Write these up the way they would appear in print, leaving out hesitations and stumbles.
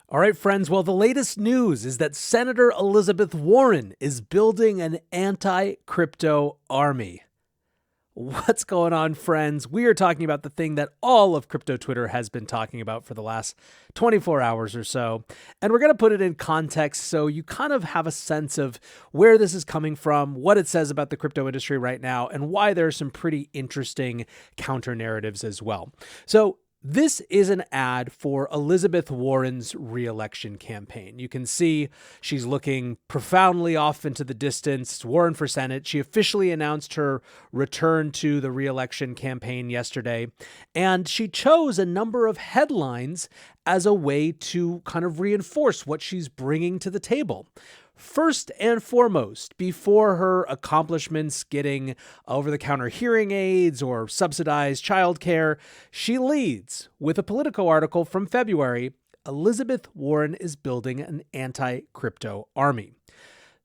All right, friends. Well, the latest news is that Senator Elizabeth Warren is building an anti-crypto army. What's going on, friends? We are talking about the thing that all of crypto Twitter has been talking about for the last 24 hours or so. And we're going to put it in context so you kind of have a sense of where this is coming from, what it says about the crypto industry right now, and why there are some pretty interesting counter narratives as well. So, this is an ad for Elizabeth Warren's re-election campaign. You can see she's looking profoundly off into the distance. Warren for Senate. She officially announced her return to the re-election campaign yesterday, and she chose a number of headlines as a way to kind of reinforce what she's bringing to the table. First and foremost, before her accomplishments getting over-the-counter hearing aids or subsidized childcare, she leads with a Politico article from February. Elizabeth Warren is building an anti-crypto army.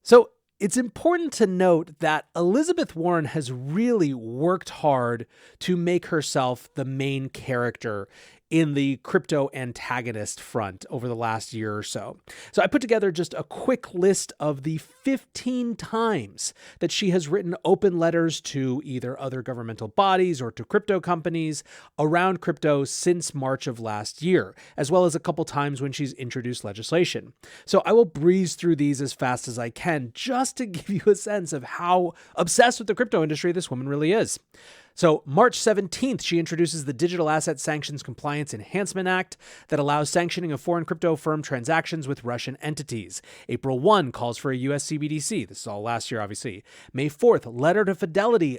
So it's important to note that Elizabeth Warren has really worked hard to make herself the main character in the crypto antagonist front over the last year or so. So I put together just a quick list of the 15 times that she has written open letters to either other governmental bodies or to crypto companies around crypto since March of last year, as well as a couple times when she's introduced legislation. So I will breeze through these as fast as I can just to give you a sense of how obsessed with the crypto industry this woman really is. So March 17th, she introduces the Digital Asset Sanctions Compliance Enhancement Act that allows sanctioning of foreign crypto firm transactions with Russian entities. April 1 calls for a US CBDC. This is all last year, obviously. May 4th, letter to Fidelity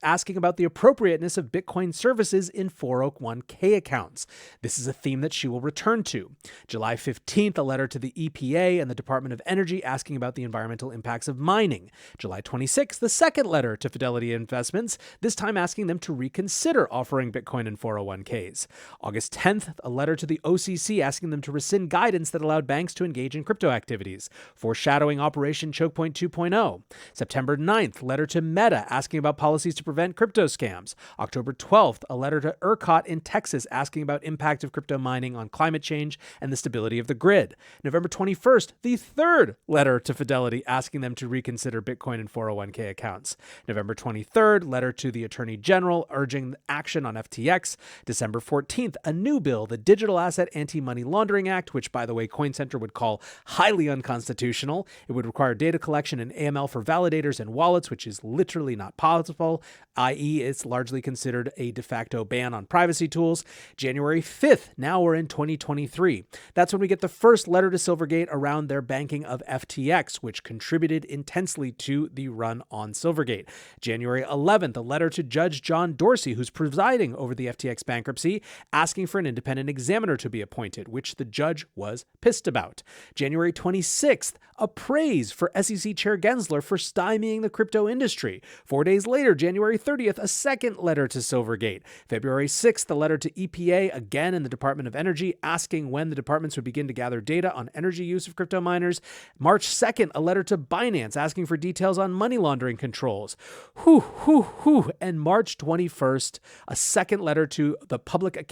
asking about the appropriateness of Bitcoin services in 401k accounts. This is a theme that she will return to. July 15th, a letter to the EPA and the Department of Energy asking about the environmental impacts of mining. July 26th, the second letter to Fidelity Investments, this time asking them to reconsider offering Bitcoin in 401ks. August 10th, a letter to the OCC asking them to rescind guidance that allowed banks to engage in crypto activities, foreshadowing Operation Chokepoint 2.0. September 9th, letter to Meta asking about policies to prevent crypto scams. October 12th, a letter to ERCOT in Texas asking about impact of crypto mining on climate change and the stability of the grid. November 21st, the third letter to Fidelity asking them to reconsider Bitcoin in 401k accounts. November 23rd, letter to the Attorney General urging action on FTX. December 14th, a new bill, the Digital Asset Anti-Money Laundering Act, which, by the way, Coin Center would call highly unconstitutional. It would require data collection and AML for validators and wallets, which is literally not possible, i.e. it's largely considered a de facto ban on privacy tools. January 5th, now we're in 2023. That's when we get the first letter to Silvergate around their banking of FTX, which contributed intensely to the run on Silvergate. January 11th, a letter to Judge John Dorsey, who's presiding over the FTX bankruptcy, asking for an independent examiner to be appointed, which the judge was pissed about. January 26th, a praise for SEC Chair Gensler for stymieing the crypto industry. 4 days later, January 30th, a second letter to Silvergate. February 6th, a letter to EPA, again in the Department of Energy, asking when the departments would begin to gather data on energy use of crypto miners. March 2nd, a letter to Binance asking for details on money laundering controls. And March 21st, a second letter to the Public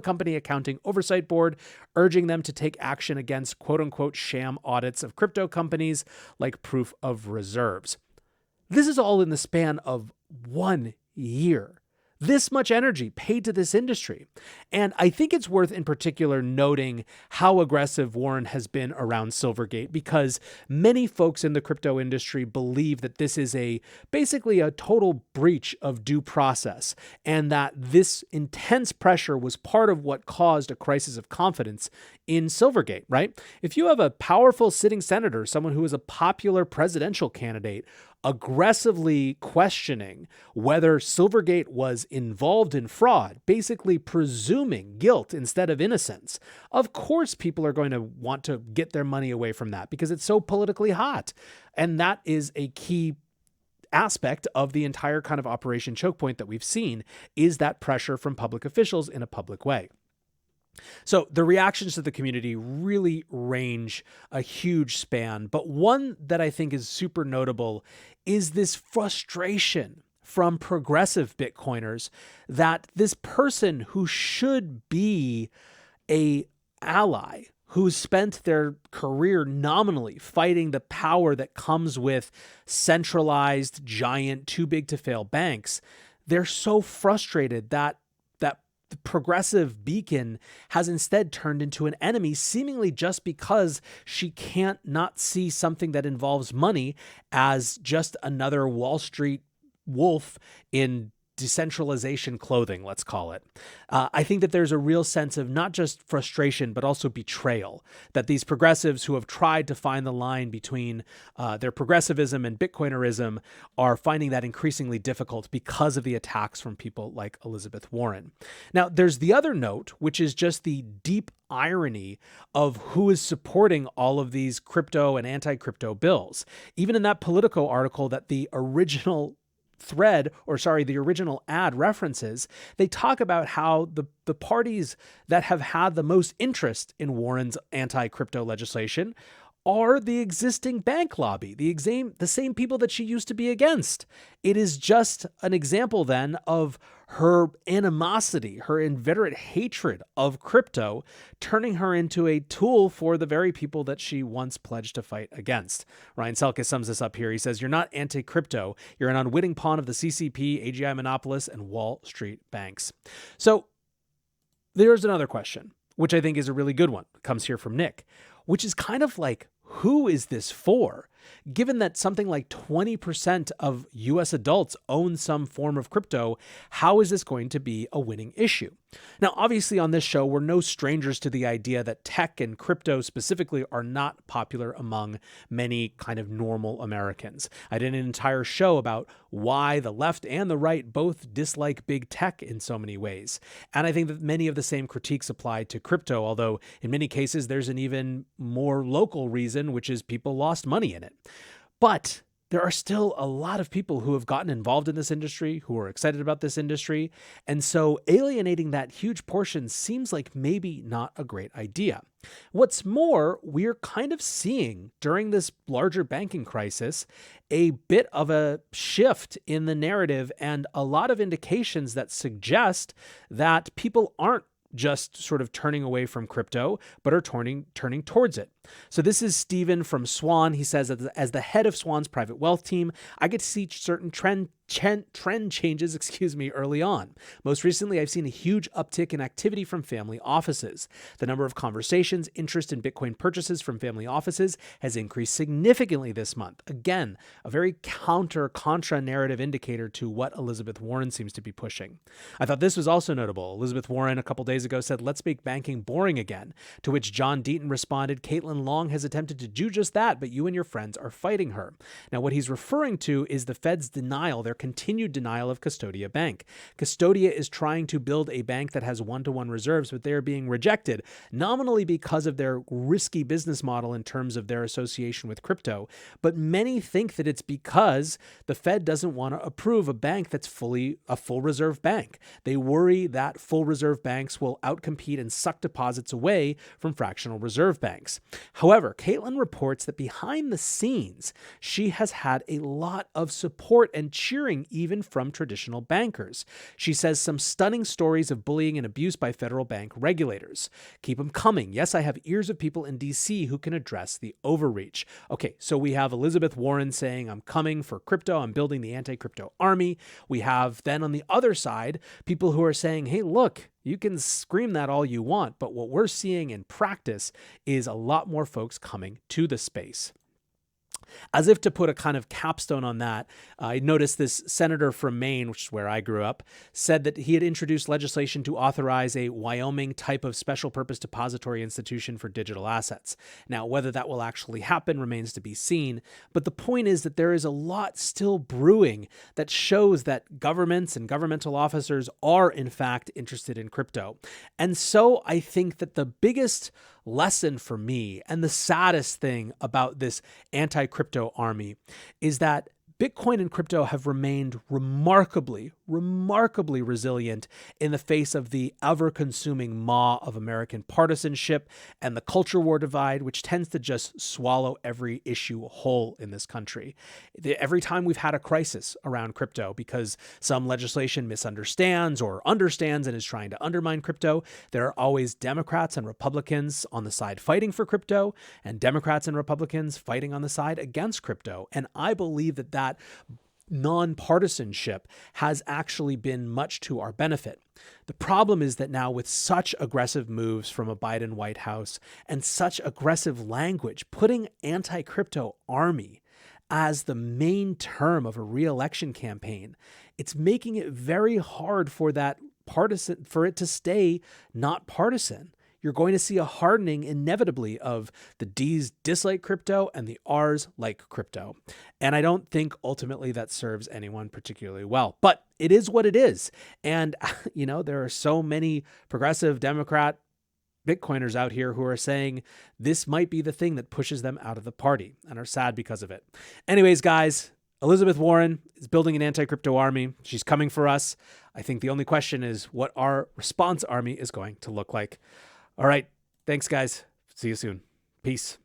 Company Accounting Oversight Board, urging them to take action against quote-unquote sham audits of crypto companies like Proof of Reserves. This is all in the span of 1 year. This much energy paid to this industry. And I think it's worth in particular noting how aggressive Warren has been around Silvergate, because many folks in the crypto industry believe that this is basically a total breach of due process, and that this intense pressure was part of what caused a crisis of confidence in Silvergate, right? If you have a powerful sitting senator, someone who is a popular presidential candidate, aggressively questioning whether Silvergate was involved in fraud, basically presuming guilt instead of innocence, of course people are going to want to get their money away from that because it's so politically hot. And that is a key aspect of the entire kind of Operation Chokepoint that we've seen, is that pressure from public officials in a public way. So the reactions to the community really range a huge span, but one that I think is super notable is this frustration from progressive Bitcoiners that this person who should be an ally, who spent their career nominally fighting the power that comes with centralized, giant, too big to fail banks, they're so frustrated that the progressive beacon has instead turned into an enemy, seemingly just because she can't not see something that involves money as just another Wall Street wolf in decentralization clothing, let's call it. I think that there's a real sense of not just frustration, but also betrayal, that these progressives who have tried to find the line between their progressivism and Bitcoinerism are finding that increasingly difficult because of the attacks from people like Elizabeth Warren. Now, there's the other note, which is just the deep irony of who is supporting all of these crypto and anti-crypto bills. Even in that Politico article that the original the original ad references, they talk about how the parties that have had the most interest in Warren's anti-crypto legislation are the existing bank lobby, the same people that she used to be against. It is just an example then of her animosity, her inveterate hatred of crypto, turning her into a tool for the very people that she once pledged to fight against. Ryan Selkis sums this up here. He says, "You're not anti-crypto. You're an unwitting pawn of the CCP, AGI monopolists, and Wall Street banks." So there's another question, which I think is a really good one. It comes here from Nick, which is kind of like, who is this for? Given that something like 20% of US adults own some form of crypto, how is this going to be a winning issue? Now, obviously on this show, we're no strangers to the idea that tech and crypto specifically are not popular among many kind of normal Americans. I did an entire show about why the left and the right both dislike big tech in so many ways. And I think that many of the same critiques apply to crypto, although in many cases there's an even more local reason, which is people lost money in it. But there are still a lot of people who have gotten involved in this industry, who are excited about this industry. And so alienating that huge portion seems like maybe not a great idea. What's more, we're kind of seeing during this larger banking crisis a bit of a shift in the narrative and a lot of indications that suggest that people aren't just sort of turning away from crypto, but are turning towards it. So this is Steven from Swan. He says, as the head of Swan's private wealth team, I get to see certain trend changes, early on. Most recently, I've seen a huge uptick in activity from family offices. The number of conversations, interest in Bitcoin purchases from family offices has increased significantly this month. Again, a very contra narrative indicator to what Elizabeth Warren seems to be pushing. I thought this was also notable. Elizabeth Warren a couple days ago said, "Let's make banking boring again," to which John Deaton responded, "Caitlin Long has attempted to do just that, but you and your friends are fighting her." Now, what he's referring to is the Fed's denial, their continued denial of Custodia Bank. Custodia is trying to build a bank that has one-to-one reserves, but they are being rejected, nominally because of their risky business model in terms of their association with crypto. But many think that it's because the Fed doesn't want to approve a bank that's a full reserve bank. They worry that full reserve banks will outcompete and suck deposits away from fractional reserve banks. However, Caitlin reports that behind the scenes, she has had a lot of support and cheering even from traditional bankers. She says some stunning stories of bullying and abuse by federal bank regulators. Keep them coming. Yes, I have ears of people in DC who can address the overreach. Okay, so we have Elizabeth Warren saying, "I'm coming for crypto. I'm building the anti-crypto army." We have then on the other side, people who are saying, "Hey, look, you can scream that all you want, but what we're seeing in practice is a lot more folks coming to the space." As if to put a kind of capstone on that, I noticed this senator from Maine, which is where I grew up, said that he had introduced legislation to authorize a Wyoming type of special purpose depository institution for digital assets. Now, whether that will actually happen remains to be seen, but the point is that there is a lot still brewing that shows that governments and governmental officers are in fact interested in crypto. And so I think that the biggest lesson for me and the saddest thing about this anti-crypto army is that Bitcoin and crypto have remained remarkably resilient in the face of the ever-consuming maw of American partisanship and the culture war divide, which tends to just swallow every issue whole in this country. Every time we've had a crisis around crypto because some legislation misunderstands or understands and is trying to undermine crypto, there are always Democrats and Republicans on the side fighting for crypto and Democrats and Republicans fighting on the side against crypto. And I believe that nonpartisanship has actually been much to our benefit. The problem is that now, with such aggressive moves from a Biden White House and such aggressive language, putting anti-crypto army as the main term of a re-election campaign, it's making it very hard for it to stay not partisan. You're going to see a hardening inevitably of the D's dislike crypto and the R's like crypto. And I don't think ultimately that serves anyone particularly well, but it is what it is. And, there are so many progressive Democrat Bitcoiners out here who are saying this might be the thing that pushes them out of the party and are sad because of it. Anyways, guys, Elizabeth Warren is building an anti-crypto army. She's coming for us. I think the only question is what our response army is going to look like. All right. Thanks, guys. See you soon. Peace.